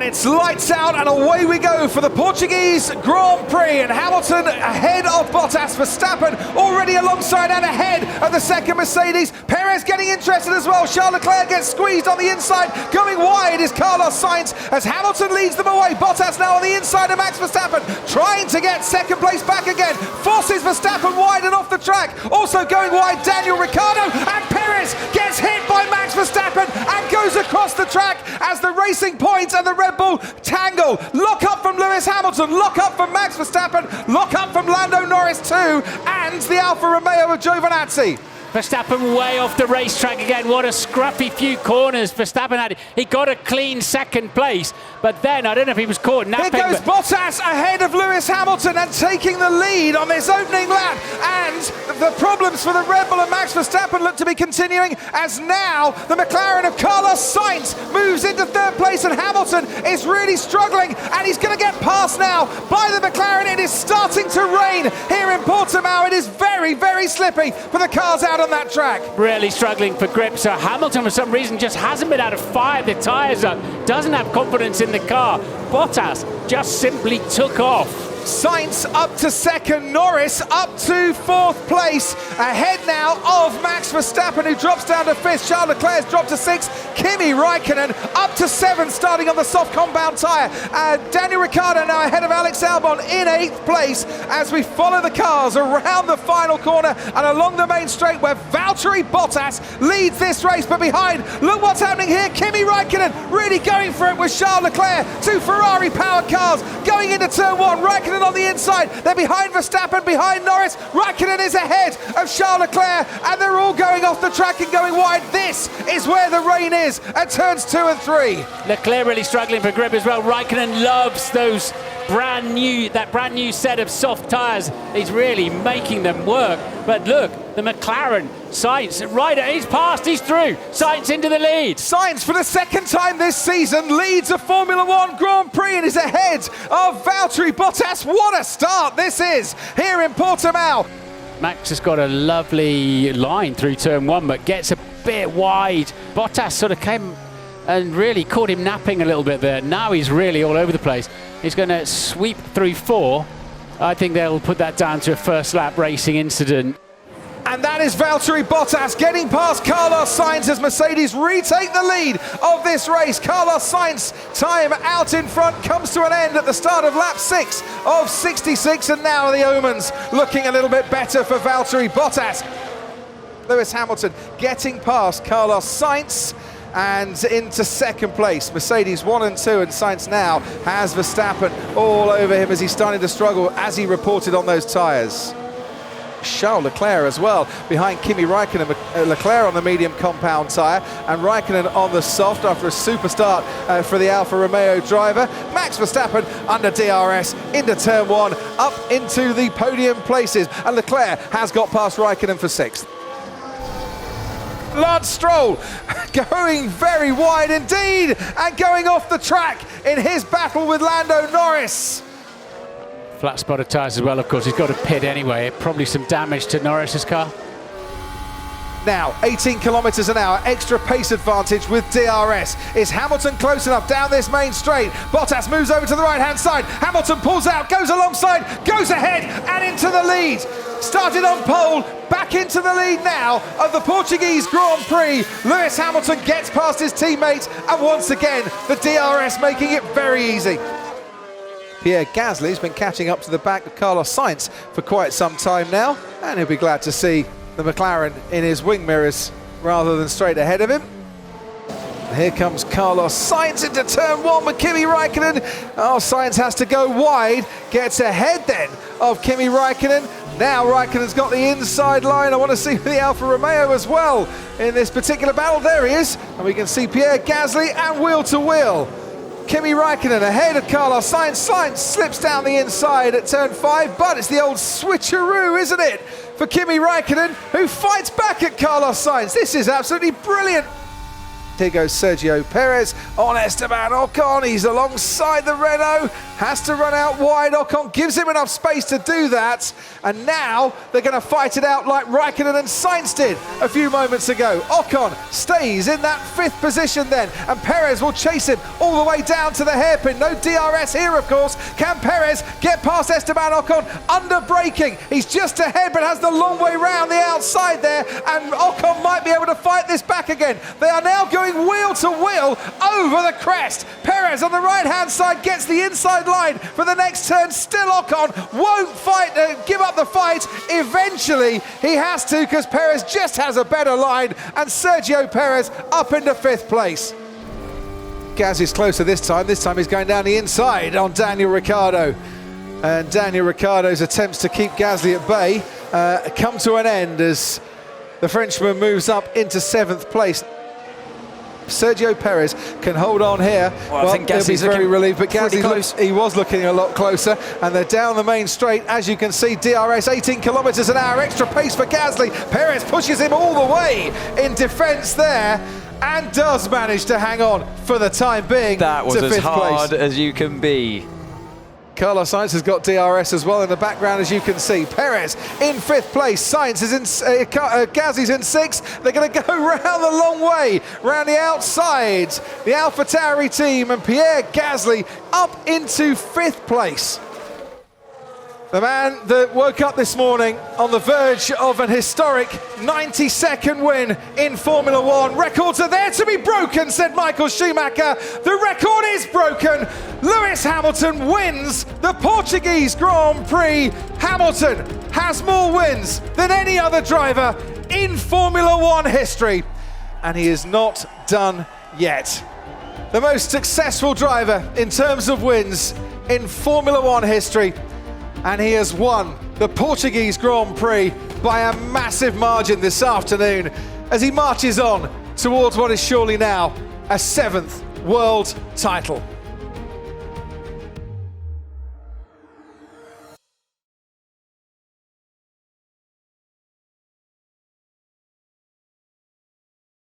And it's lights out and away we go for the Portuguese Grand Prix. And Hamilton ahead of Bottas. Verstappen already alongside and ahead of the second Mercedes. Perez getting interested as well. Charles Leclerc gets squeezed on the inside. Going wide is Carlos Sainz as Hamilton leads them away. Bottas now on the inside of Max Verstappen, trying to get second place back again. Forces Verstappen wide and off the track. Also going wide, Daniel Ricciardo, and Perez gets hit by Max Verstappen and goes across the track as the Racing Point and the Red Bull tangle. Lock up from Lewis Hamilton, lock up from Max Verstappen, lock up from Lando Norris too, and the Alfa Romeo of Giovinazzi. Verstappen way off the racetrack again. What a scruffy few corners Verstappen had. He got a clean second place, but then I don't know if he was caught napping. Here goes Bottas ahead of Lewis Hamilton and taking the lead on this opening lap. And the problems for the Red Bull and Max Verstappen look to be continuing as now the McLaren of Carlos Sainz moves into third place and Hamilton is really struggling and he's going to get passed now by the McLaren. It is starting to rain here in Portimao. It is very, very slippy for the cars out on that track. Really struggling for grip. So Hamilton for some reason just hasn't been able to fire the tyres up, doesn't have confidence in the car. Bottas just simply took off. Sainz up to second, Norris up to fourth place, ahead now of Max Verstappen who drops down to fifth. Charles Leclerc's dropped to sixth, Kimi Raikkonen up to seventh, starting on the soft compound tyre. Daniel Ricciardo now ahead of Alex Albon in eighth place as we follow the cars around the final corner and along the main straight where Valtteri Bottas leads this race, but behind, look what's happening here. Kimi Raikkonen really going for it with Charles Leclerc, two Ferrari powered cars going into turn one. Raikkonen on the inside, they're behind Verstappen, behind Norris. Raikkonen is ahead of Charles Leclerc and they're all going off the track and going wide. This is where the rain is at turns 2 and 3. Leclerc really struggling for grip as well. Raikkonen loves those brand new set of soft tyres. He's really making them work. But look, the McLaren, Sainz, Ryder, he's passed, he's through. Sainz into the lead. Sainz for the second time this season leads a Formula One Grand Prix and is ahead of Valtteri Bottas. What a start this is here in Portimao. Max has got a lovely line through turn one, but gets a bit wide. Bottas sort of came and really caught him napping a little bit there. Now he's really all over the place. He's going to sweep through four. I think they'll put that down to a first lap racing incident. And that is Valtteri Bottas getting past Carlos Sainz as Mercedes retake the lead of this race. Carlos Sainz time out in front comes to an end at the start of lap 6 of 66, and now the omens looking a little bit better for Valtteri Bottas. Lewis Hamilton getting past Carlos Sainz and into second place. Mercedes 1 and 2, and Sainz now has Verstappen all over him as he's starting to struggle, as he reported on those tyres. Charles Leclerc as well behind Kimi Raikkonen. Leclerc on the medium compound tyre and Raikkonen on the soft after a super start for the Alfa Romeo driver. Max Verstappen under DRS into turn 1, up into the podium places, and Leclerc has got past Raikkonen for 6th. Lance Stroll going very wide indeed and going off the track in his battle with Lando Norris. Flat spot of tyres as well, of course. He's got to pit anyway. Probably some damage to Norris's car. Now, 18 kilometres an hour, extra pace advantage with DRS. Is Hamilton close enough down this main straight? Bottas moves over to the right-hand side. Hamilton pulls out, goes alongside, goes ahead and into the lead. Started on pole, back into the lead now of the Portuguese Grand Prix. Lewis Hamilton gets past his teammates, and once again, the DRS making it very easy. Pierre Gasly's been catching up to the back of Carlos Sainz for quite some time now, and he'll be glad to see the McLaren in his wing mirrors rather than straight ahead of him. And here comes Carlos Sainz into turn 1 with Kimi Raikkonen. Oh, Sainz has to go wide, gets ahead then of Kimi Raikkonen. Now Raikkonen's got the inside line. I want to see the Alfa Romeo as well in this particular battle. There he is, and we can see Pierre Gasly and wheel to wheel. Kimi Raikkonen ahead of Carlos Sainz. Sainz slips down the inside at turn 5, but it's the old switcheroo, isn't it, for Kimi Raikkonen, who fights back at Carlos Sainz. This is absolutely brilliant. Here goes Sergio Perez on Esteban Ocon. He's alongside the Renault, has to run out wide. Ocon gives him enough space to do that. And now they're going to fight it out like Raikkonen and Sainz did a few moments ago. Ocon stays in that 5th position then, and Perez will chase him all the way down to the hairpin. No DRS here, of course. Can Perez get past Esteban Ocon under braking? He's just ahead, but has the long way round the outside there, and Ocon might be able to fight this back again. They are now going wheel to wheel over the crest. Perez on the right-hand side gets the inside line for the next turn. Still Ocon won't fight, give up the fight. Eventually he has to, because Perez just has a better line, and Sergio Perez up into 5th place. Gasly's closer this time. This time he's going down the inside on Daniel Ricciardo. And Daniel Ricciardo's attempts to keep Gasly at bay come to an end as the Frenchman moves up into 7th place. Sergio Perez can hold on here. Well, I think Gasly's very relieved, but Gasly he was looking a lot closer, and they're down the main straight. As you can see, DRS 18 kilometers an hour, extra pace for Gasly. Perez pushes him all the way in defense there, and does manage to hang on for the time being. That was to as 5th hard place. as you can be. Carlos Sainz has got DRS as well in the background, as you can see. Perez in 5th place. Sainz is in, Gasly's in 6th. They're going to go round the long way, round the outside. The AlphaTauri team and Pierre Gasly up into 5th place. The man that woke up this morning on the verge of an historic 92nd win in Formula One. Records are there to be broken, said Michael Schumacher. The record is broken. Lewis Hamilton wins the Portuguese Grand Prix. Hamilton has more wins than any other driver in Formula One history. And he is not done yet. The most successful driver in terms of wins in Formula One history. And he has won the Portuguese Grand Prix by a massive margin this afternoon as he marches on towards what is surely now a 7th world title.